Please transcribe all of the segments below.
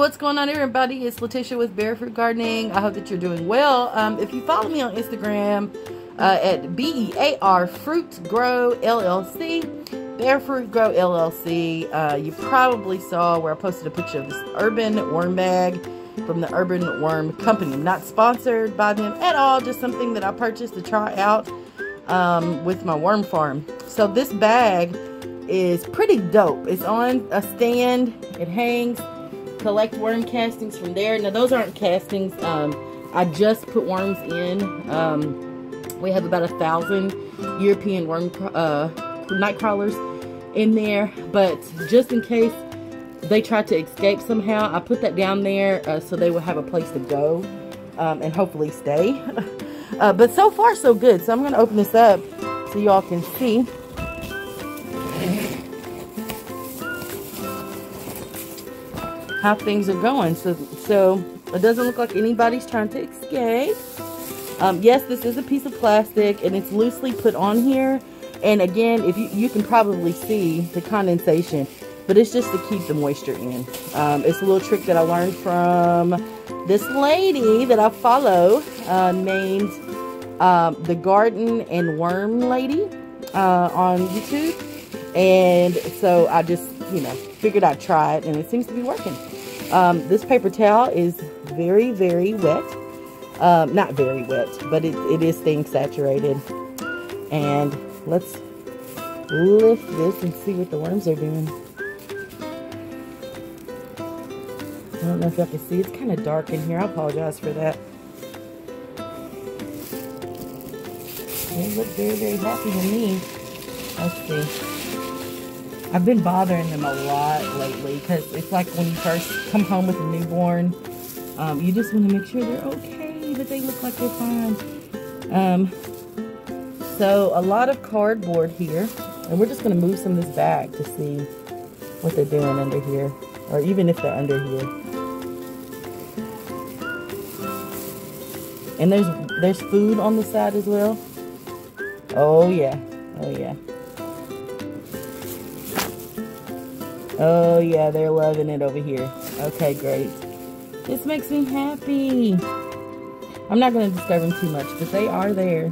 what's going on, everybody? It's Letitia with Bear Fruit Gardening. I hope that you're doing well. If you follow me on Instagram at BEAR Fruit Grow LLC, Bear Fruit Grow LLC, you probably saw where I posted a picture of this urban worm bag from the Urban Worm Company. Not sponsored by them at all, just something that I purchased to try out with my worm farm. So this bag is pretty dope. It's on a stand, it hangs. Collect worm castings from there. Now those aren't castings. I just put worms in. We have about 1,000 European worm night crawlers in there, but just in case they try to escape somehow, I put that down there so they will have a place to go and hopefully stay. But so far so good. So I'm going to open this up so y'all can see. How things are going. So it doesn't look like anybody's trying to escape. Yes, this is a piece of plastic and it's loosely put on here. And again, if you can probably see the condensation, but it's just to keep the moisture in. It's a little trick that I learned from this lady that I follow named the Garden and Worm Lady on YouTube. And so I just, figured I'd try it, and it seems to be working. This paper towel is very, very wet. Not very wet, but it is staying saturated. And let's lift this and see what the worms are doing. I don't know if y'all can see. It's kind of dark in here. I apologize for that. They look very, very happy to me. Let's see. I've been bothering them a lot lately because it's like when you first come home with a newborn, you just want to make sure they're okay, that they look like they're fine. So a lot of cardboard here, and we're just going to move some of this back to see what they're doing under here, or even if they're under here. And there's food on the side as well. Oh yeah, oh yeah. Oh yeah, they're loving it over here. Okay, great. This makes me happy. I'm not going to disturb them too much, but they are there.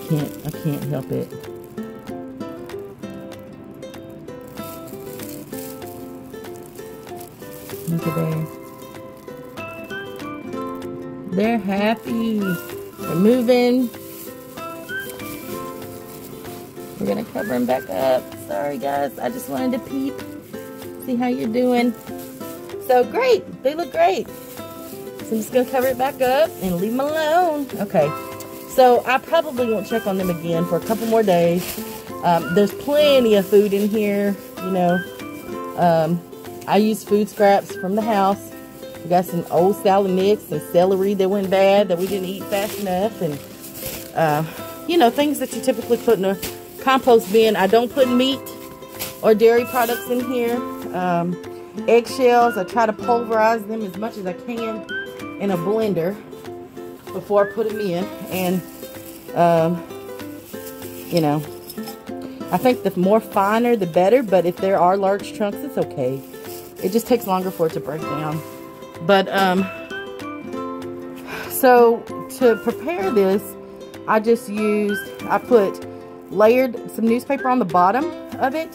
I can't help it. Look at there. They're happy. They're moving. We're going to cover them back up. Sorry, guys. I just wanted to peep. See how you're doing. So, great. They look great. So, I'm just going to cover it back up and leave them alone. Okay. So, I probably won't check on them again for a couple more days. There's plenty of food in here, I use food scraps from the house. We got some old salad mix, some celery that went bad that we didn't eat fast enough, and things that you typically put in a compost bin. I don't put meat or dairy products in here. Eggshells, I try to pulverize them as much as I can in a blender before I put them in. And I think the more finer the better, but if there are large chunks, it's okay. It just takes longer for it to break down. But so to prepare this, I put some newspaper on the bottom of it,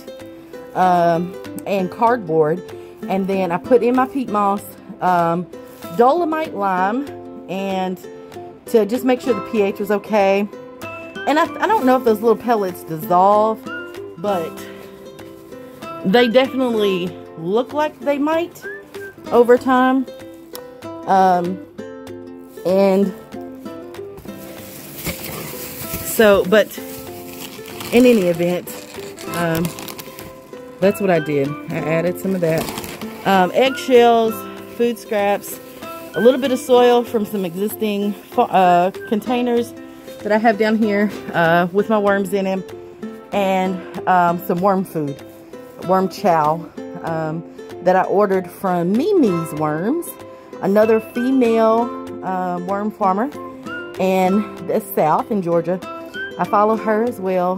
and cardboard, and then I put in my peat moss, dolomite lime, and to just make sure the pH was okay. And I don't know if those little pellets dissolve, but they definitely look like they might over time. And so, but in any event, that's what I did. I added some of that. Eggshells, food scraps, a little bit of soil from some existing containers that I have down here with my worms in them, and some worm food, worm chow that I ordered from Mimi's Worms, another female worm farmer in the South in Georgia. I follow her as well.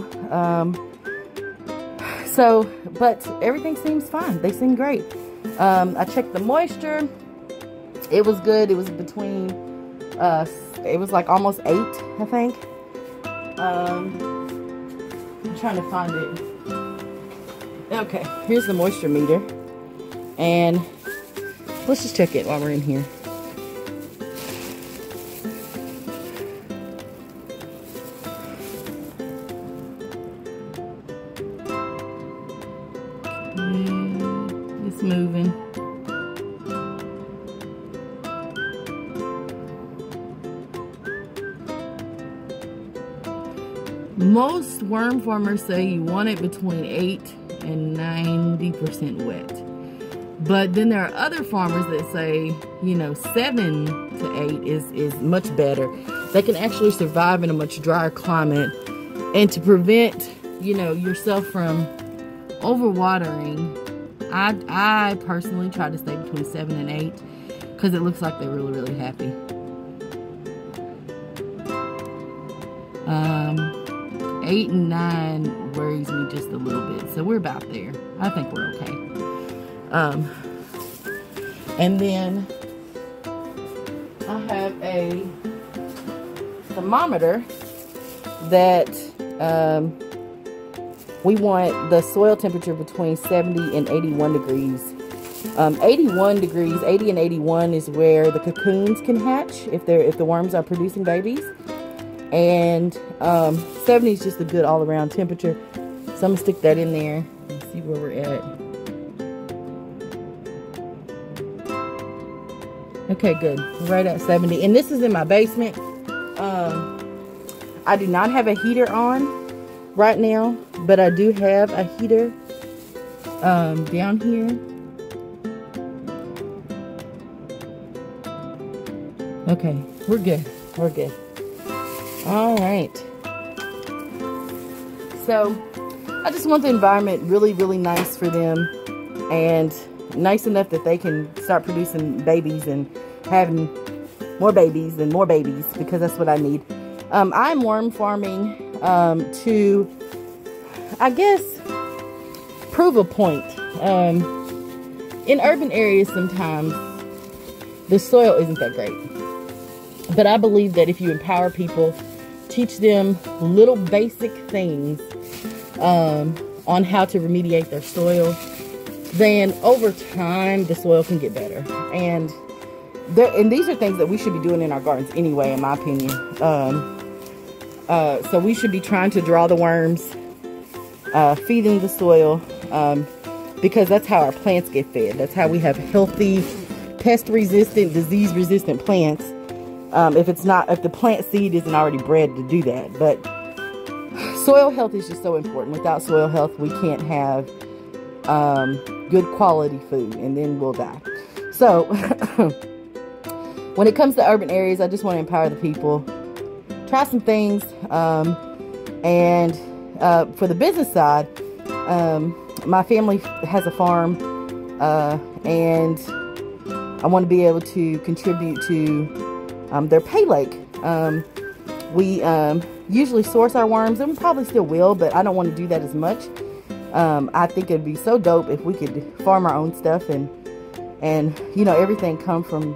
But everything seems fine. They seem great. I checked the moisture. It was good. It was between, it was like almost 8, I think. I'm trying to find it. Okay, here's the moisture meter. And let's just check it while we're in here. It's moving. Most worm farmers say you want it between 8 and 90% wet. But then there are other farmers that say, you know, 7 to 8 is much better. They can actually survive in a much drier climate. And to prevent, you know, yourself from overwatering, I personally try to stay between 7 and 8 because it looks like they're really, really happy. 8 and 9 worries me just a little bit, so we're about there. I think we're okay. And then I have a thermometer that we want the soil temperature between 70 and 81 degrees. 81 degrees, 80 and 81 is where the cocoons can hatch if the worms are producing babies. And 70 is just a good all-around temperature. So I'm gonna stick that in there and see where we're at. Okay, good. Right at 70. And this is in my basement. I do not have a heater on right now, but I do have a heater down here. Okay, we're good. We're good. All right. So I just want the environment really, really nice for them, and nice enough that they can start producing babies and having more babies and more babies, because that's what I need. I'm worm farming to, I guess, prove a point. In urban areas sometimes the soil isn't that great. But I believe that if you empower people, teach them little basic things on how to remediate their soil, then over time the soil can get better. And these are things that we should be doing in our gardens anyway, in my opinion. So we should be trying to draw the worms, feeding the soil, because that's how our plants get fed. That's how we have healthy, pest-resistant, disease-resistant plants. If the plant seed isn't already bred to do that. But soil health is just so important. Without soil health, we can't have good quality food, and then we'll die. So when it comes to urban areas, I just want to empower the people. Try some things. And for the business side, my family has a farm, and I want to be able to contribute to their pay lake. We usually source our worms, and we probably still will, but I don't want to do that as much. I think it'd be so dope if we could farm our own stuff and you know, everything come from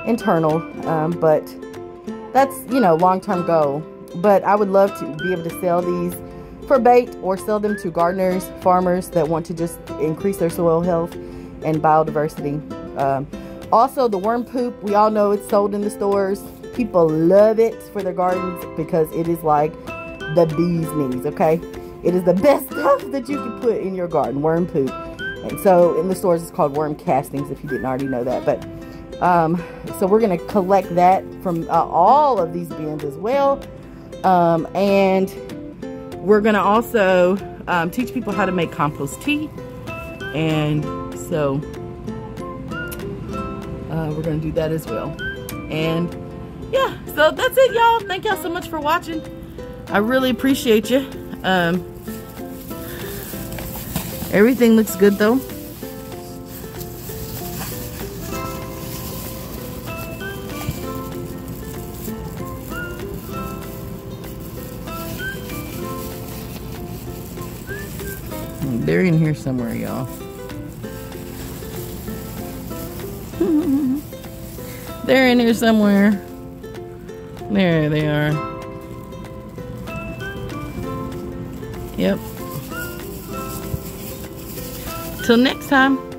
internal. But that's, you know, long-term goal. But I would love to be able to sell these for bait, or sell them to gardeners, farmers that want to just increase their soil health and biodiversity. Also, the worm poop, we all know it's sold in the stores. People love it for their gardens because it is like the bee's knees, okay? It is the best stuff that you can put in your garden, worm poop. And so in the stores, it's called worm castings, if you didn't already know that. But so we're going to collect that from all of these bins as well. And we're going to also teach people how to make compost tea. And so we're going to do that as well. And yeah, so that's it, y'all. Thank y'all so much for watching. I really appreciate you. Everything looks good though. They're in here somewhere, y'all. They're in here somewhere. There they are. Yep. Till next time.